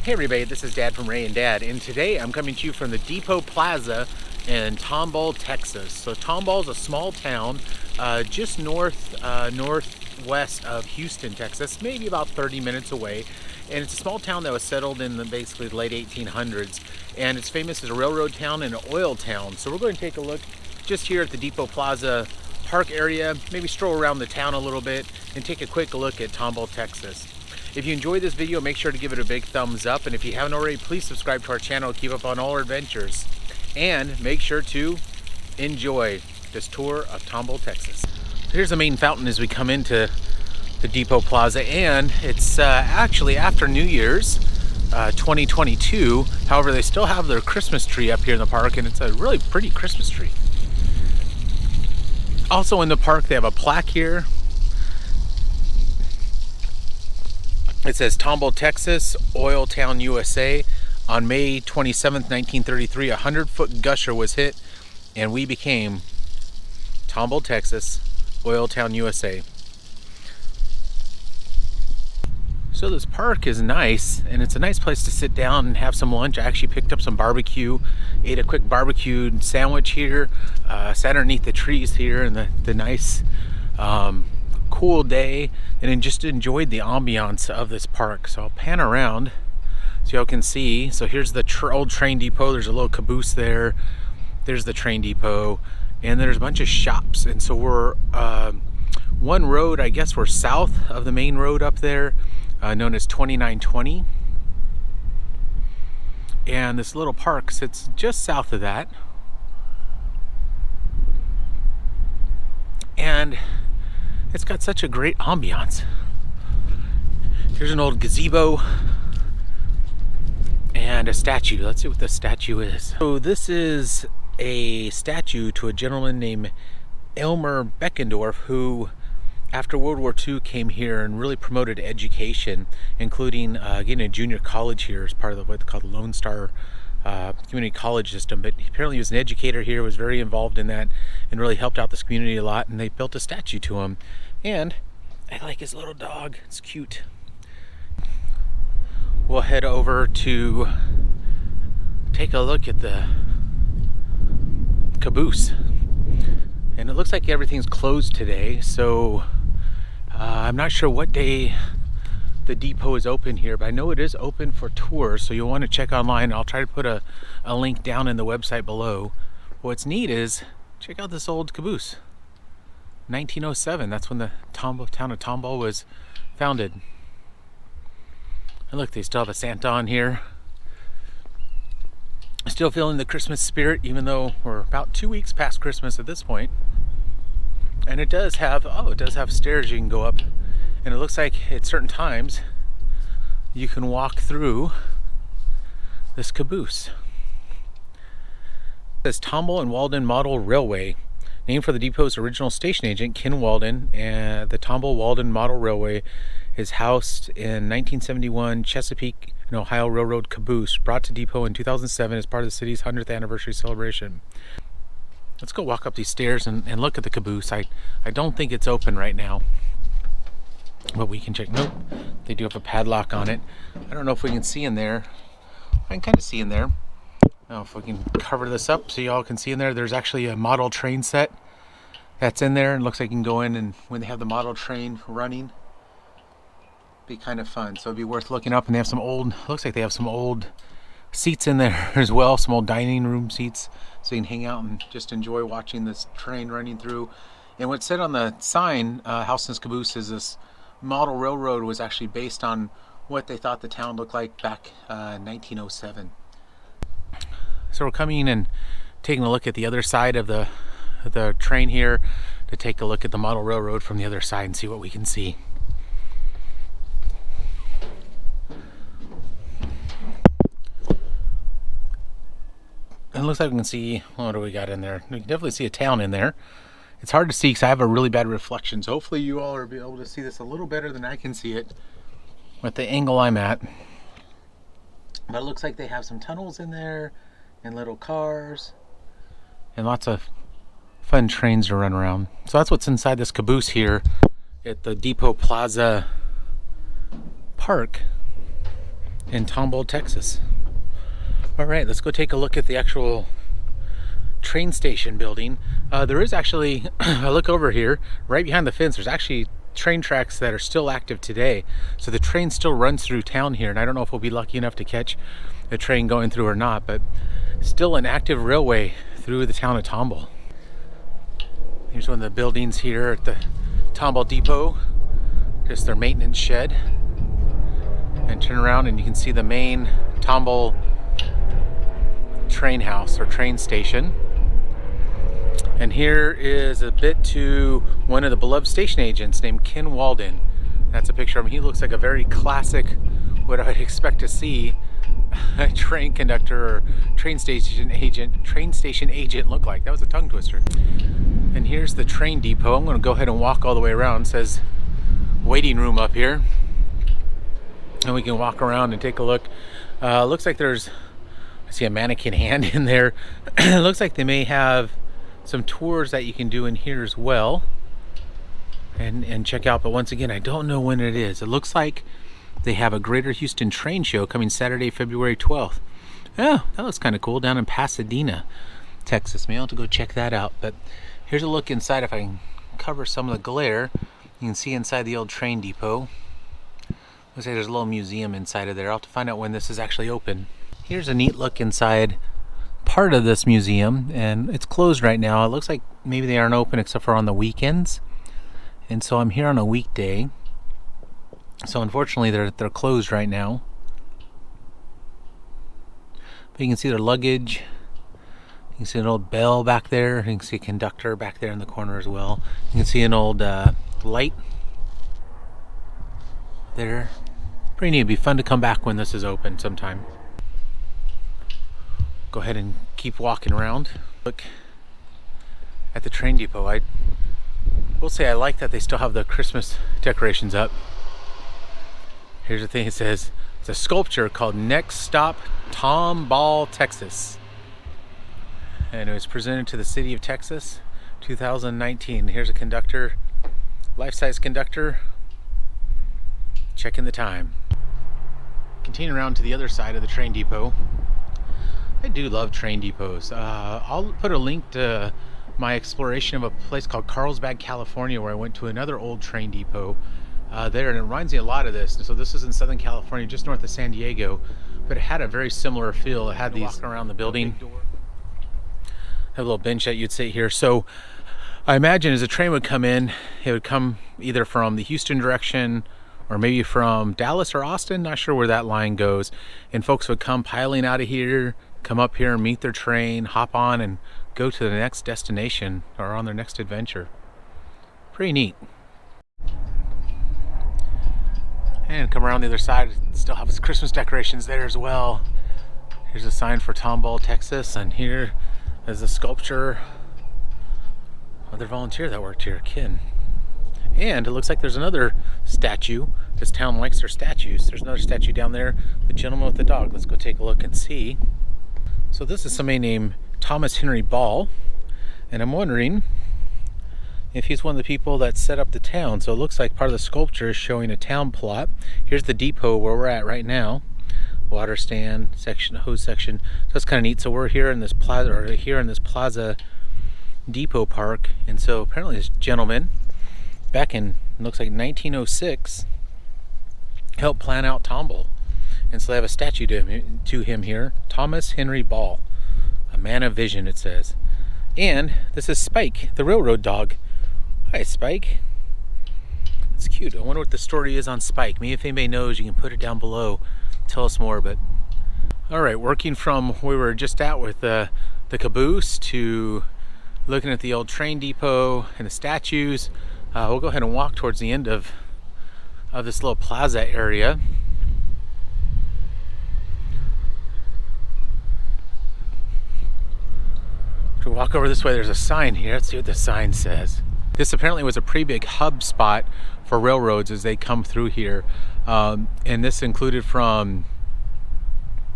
Hey everybody, this is Dad from Ray and Dad, and today I'm coming to you from the Depot Plaza in Tomball, Texas. So Tomball is a small town just northwest of Houston, Texas, maybe about 30 minutes away. And it's a small town that was settled in basically the late 1800s, and it's famous as a railroad town and an oil town. So we're going to take a look just here at the Depot Plaza park area, maybe stroll around the town a little bit, and take a quick look at Tomball, Texas. If you enjoyed this video, make sure to give it a big thumbs up, and if you haven't already, please subscribe to our channel to keep up on all our adventures. And make sure to enjoy this tour of Tomball, Texas. Here's the main fountain as we come into the Depot Plaza, and it's actually after New Year's 2022. However, they still have their Christmas tree up here in the park, and it's a really pretty Christmas tree. Also in the park, they have a plaque here. It says Tomball, Texas, Oil Town, USA. On May 27th, 1933, a 100-foot gusher was hit, and we became Tomball, Texas, Oil Town, USA. So this park is nice, and it's a nice place to sit down and have some lunch. I actually picked up some barbecue, ate a quick barbecue sandwich here, sat underneath the trees here in the nice cool day, and then just enjoyed the ambiance of this park. So I'll pan around so y'all can see. So here's the old train depot. There's a little caboose there. There's the train depot, and there's a bunch of shops. And so we're one road, I guess we're south of the main road up there, known as 2920. And this little park sits just south of that. And it's got such a great ambiance. Here's an old gazebo and a statue. Let's see what the statue is. So this is a statue to a gentleman named Elmer Beckendorf, who after World War II came here and really promoted education, including getting a junior college here as part of what's called the Lone Star community college system. But apparently he was an educator here, was very involved in that, and really helped out this community a lot, and they built a statue to him. And I like his little dog, it's cute. We'll head over to take a look at the caboose, and it looks like everything's closed today, so I'm not sure what day the depot is open here, but I know it is open for tours, so you'll want to check online. I'll try to put a link down in the website below. What's neat is check out this old caboose. 1907, that's when the town of Tomball was founded. And look, they still have a Santa on here. Still feeling the Christmas spirit, even though we're about 2 weeks past Christmas at this point. And it does have, it does have stairs you can go up. And it looks like at certain times you can walk through this caboose. It says Tomball and Walden Model Railway, named for the depot's original station agent, Ken Walden. And the Tomball Walden Model Railway is housed in 1971 Chesapeake and Ohio Railroad caboose, brought to depot in 2007 as part of the city's 100th anniversary celebration. Let's go walk up these stairs and look at the caboose. I don't think it's open right now, but we can check. Nope, they do have a padlock on it. I don't know if we can see in there. I can kind of see in there. I don't know if we can cover this up so y'all can see in there. There's actually a model train set that's in there, and looks like you can go in, and when they have the model train running, be kind of fun. So it'd be worth looking up. And they have some old, looks like they have some old seats in there as well, some old dining room seats, so you can hang out and just enjoy watching this train running through. And what's said on the sign, House and Caboose, is this model railroad was actually based on what they thought the town looked like back 1907. So we're coming and taking a look at the other side of the train here to take a look at the model railroad from the other side and see what we can see. And it looks like we can see, what do we got in there? We can definitely see a town in there. It's hard to see because I have a really bad reflection, so hopefully you all will be able to see this a little better than I can see it with the angle I'm at. But it looks like they have some tunnels in there and little cars and lots of fun trains to run around. So that's what's inside this caboose here at the Depot Plaza Park in Tomball, Texas. All right, let's go take a look at the actual train station building. There is actually, I look over here, right behind the fence, there's actually train tracks that are still active today. So the train still runs through town here, and I don't know if we'll be lucky enough to catch a train going through or not, but still an active railway through the town of Tomball. Here's one of the buildings here at the Tomball Depot, just their maintenance shed. And turn around and you can see the main Tomball train house or train station. And here is a bit to one of the beloved station agents named Ken Walden. That's a picture of him. He looks like a very classic, what I would expect to see a train conductor or train station agent look like. That was a tongue twister. And here's the train depot. I'm going to go ahead and walk all the way around. It says waiting room up here. And we can walk around and take a look. Looks like I see a mannequin hand in there. Looks like they may have some tours that you can do in here as well and check out. But once again, I don't know when it is. It looks like they have a Greater Houston train show coming Saturday, February 12th. Oh, that looks kind of cool, down in Pasadena, Texas. Maybe I'll have to go check that out. But here's a look inside. If I can cover some of the glare, you can see inside the old train depot. Looks like there's a little museum inside of there. I'll have to find out when this is actually open. Here's a neat look inside part of this museum, and it's closed right now. It looks like maybe they aren't open except for on the weekends. And so I'm here on a weekday. So unfortunately they're closed right now. But you can see their luggage. You can see an old bell back there. You can see a conductor back there in the corner as well. You can see an old light there. Pretty neat. It'd be fun to come back when this is open sometime. Go ahead and keep walking around. Look at the train depot. I will say I like that they still have the Christmas decorations up. Here's the thing. It says it's a sculpture called Next Stop Tomball, Texas. And it was presented to the city of Texas 2019. Here's a conductor, life-size conductor, checking the time. Continuing around to the other side of the train depot. I do love train depots. I'll put a link to my exploration of a place called Carlsbad, California, where I went to another old train depot there, and it reminds me a lot of this. So this is in Southern California, just north of San Diego, but it had a very similar feel. It had these walking around the building. Have a little bench that you'd sit here. So I imagine as a train would come in, it would come either from the Houston direction or maybe from Dallas or Austin, not sure where that line goes. And folks would come piling out of here, come up here and meet their train, hop on and go to the next destination or on their next adventure. Pretty neat. And come around the other side, still have its Christmas decorations there as well. Here's a sign for Tomball, Texas, and here is a sculpture of their volunteer that worked here, Ken. And it looks like there's another statue. This town likes their statues. There's another statue down there, the gentleman with the dog. Let's go take a look and see. So this is somebody named Thomas Henry Ball, and I'm wondering if he's one of the people that set up the town. So it looks like part of the sculpture is showing a town plot. Here's the depot where we're at right now. Water stand section, hose section. So that's kind of neat. So we're here in this Plaza Depot Park, and so apparently this gentleman back in, looks like 1906, helped plan out Tomball. And so they have a statue to him here, Thomas Henry Ball, a man of vision, it says. And this is Spike, the railroad dog. Hi, Spike. It's cute. I wonder what the story is on Spike. Maybe if anybody knows, you can put it down below. Tell us more. But all right, working from where we were just at with the caboose to looking at the old train depot and the statues. We'll go ahead and walk towards the end of this little plaza area. To walk over this way, there's a sign here. Let's see what the sign says. This apparently was a pretty big hub spot for railroads as they come through here. And this included from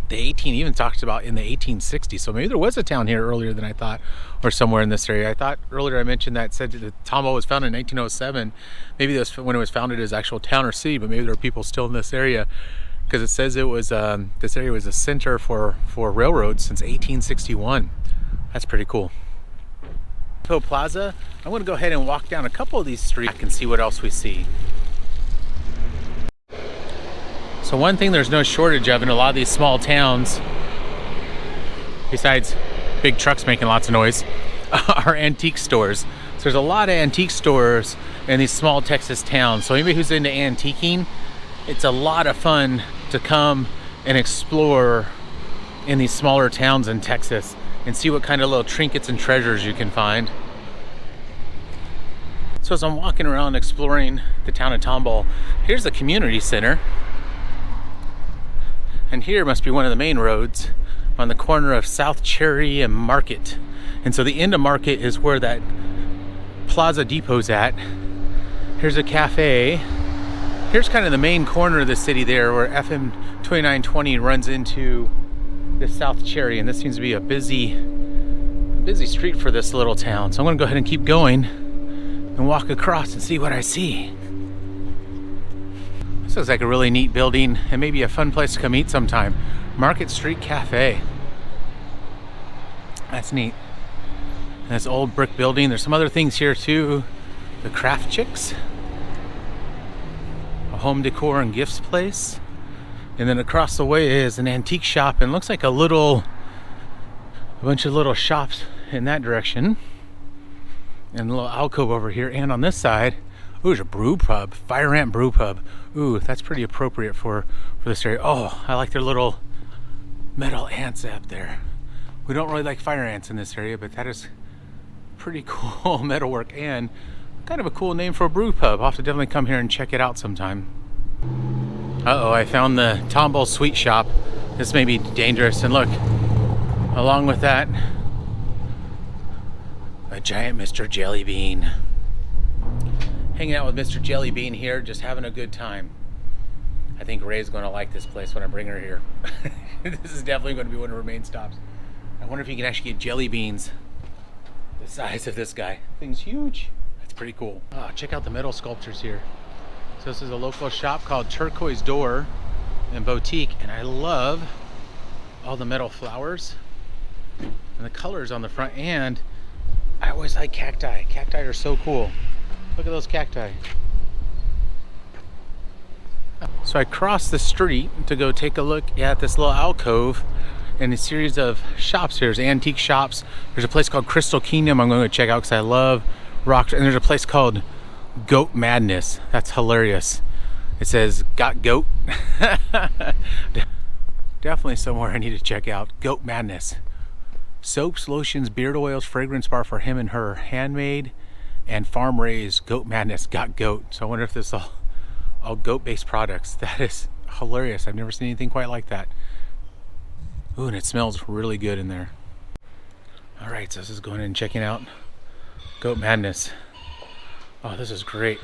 the even talks about in the 1860s. So maybe there was a town here earlier than I thought, or somewhere in this area. I thought earlier I mentioned that said that Tomball was founded in 1907. Maybe that's when it was founded as actual town or city, but maybe there are people still in this area because it says it was this area was a center for railroads since 1861. That's pretty cool. Plaza. I'm going to go ahead and walk down a couple of these streets and see what else we see. So one thing there's no shortage of in a lot of these small towns, besides big trucks making lots of noise, are antique stores. So there's a lot of antique stores in these small Texas towns. So anybody who's into antiquing, it's a lot of fun to come and explore in these smaller towns in Texas and see what kind of little trinkets and treasures you can find. So as I'm walking around exploring the town of Tomball, here's the community center. And here must be one of the main roads on the corner of South Cherry and Market. And so the end of Market is where that Plaza Depot's at. Here's a cafe. Here's kind of the main corner of the city there where FM 2920 runs into this South Cherry, and this seems to be a busy street for this little town. So I'm gonna go ahead and keep going and walk across and see what I see. This looks like a really neat building and maybe a fun place to come eat sometime. Market Street Cafe. That's neat. And this old brick building. There's some other things here too. The Craft Chicks. A home decor and gifts place. And then across the way is an antique shop, and looks like a bunch of little shops in that direction. And a little alcove over here. And on this side, ooh, there's a brew pub, Fire Ant Brew Pub. Ooh, that's pretty appropriate for this area. Oh, I like their little metal ants up there. We don't really like fire ants in this area, but that is pretty cool metalwork and kind of a cool name for a brew pub. I'll have to definitely come here and check it out sometime. Uh-oh, I found the Tomball Sweet Shop. This may be dangerous. And look, along with that, a giant Mr. Jellybean. Hanging out with Mr. Jellybean here, just having a good time. I think Ray's going to like this place when I bring her here. This is definitely going to be one of her main stops. I wonder if you can actually get jelly beans the size of this guy. Thing's huge. That's pretty cool. Oh, check out the metal sculptures here. So this is a local shop called Turquoise Door and Boutique, and I love all the metal flowers and the colors on the front. And I always like cacti. Cacti are so cool. Look at those cacti. So I crossed the street to go take a look at this little alcove and a series of shops here. There's antique shops. There's a place called Crystal Kingdom I'm going to check out because I love rocks. And there's a place called Goat Madness. That's hilarious. It says, got goat? Definitely somewhere I need to check out. Goat Madness. Soaps, lotions, beard oils, fragrance bar for him and her. Handmade and farm raised. Goat Madness. Got goat. So I wonder if this is all goat based products. That is hilarious. I've never seen anything quite like that. Ooh, and it smells really good in there. All right, so this is going in and checking out Goat Madness. Oh, this is great.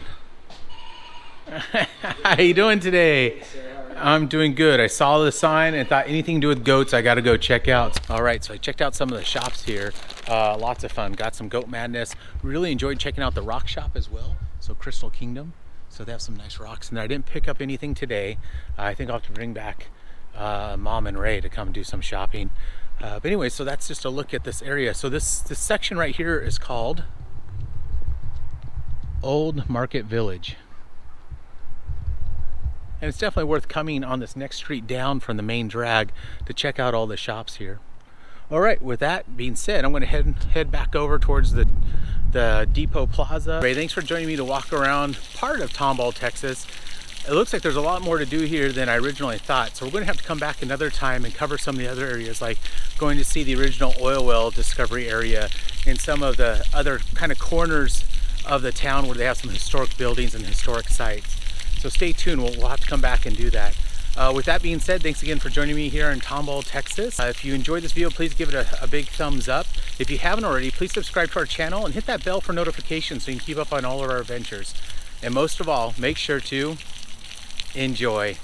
How you doing today? I'm doing good. I saw the sign and thought anything to do with goats I got to go check out. All right, so I checked out some of the shops here. Lots of fun. Got some Goat Madness. Really enjoyed checking out the rock shop as well. So Crystal Kingdom. So they have some nice rocks in there. I didn't pick up anything today. I think I'll have to bring back Mom and Ray to come do some shopping. But anyway, so that's just a look at this area. So this section right here is called Old Market Village. And it's definitely worth coming on this next street down from the main drag to check out all the shops here. All right, with that being said, I'm going to head back over towards the Depot Plaza. Ray, thanks for joining me to walk around part of Tomball, Texas. It looks like there's a lot more to do here than I originally thought. So we're going to have to come back another time and cover some of the other areas, like going to see the original oil well discovery area and some of the other kind of corners of the town where they have some historic buildings and historic sites. So stay tuned. We'll have to come back and do that. With that being said, thanks again for joining me here in Tomball, Texas. If you enjoyed this video, please give it a big thumbs up. If you haven't already, please subscribe to our channel and hit that bell for notifications so you can keep up on all of our adventures. And most of all, make sure to enjoy.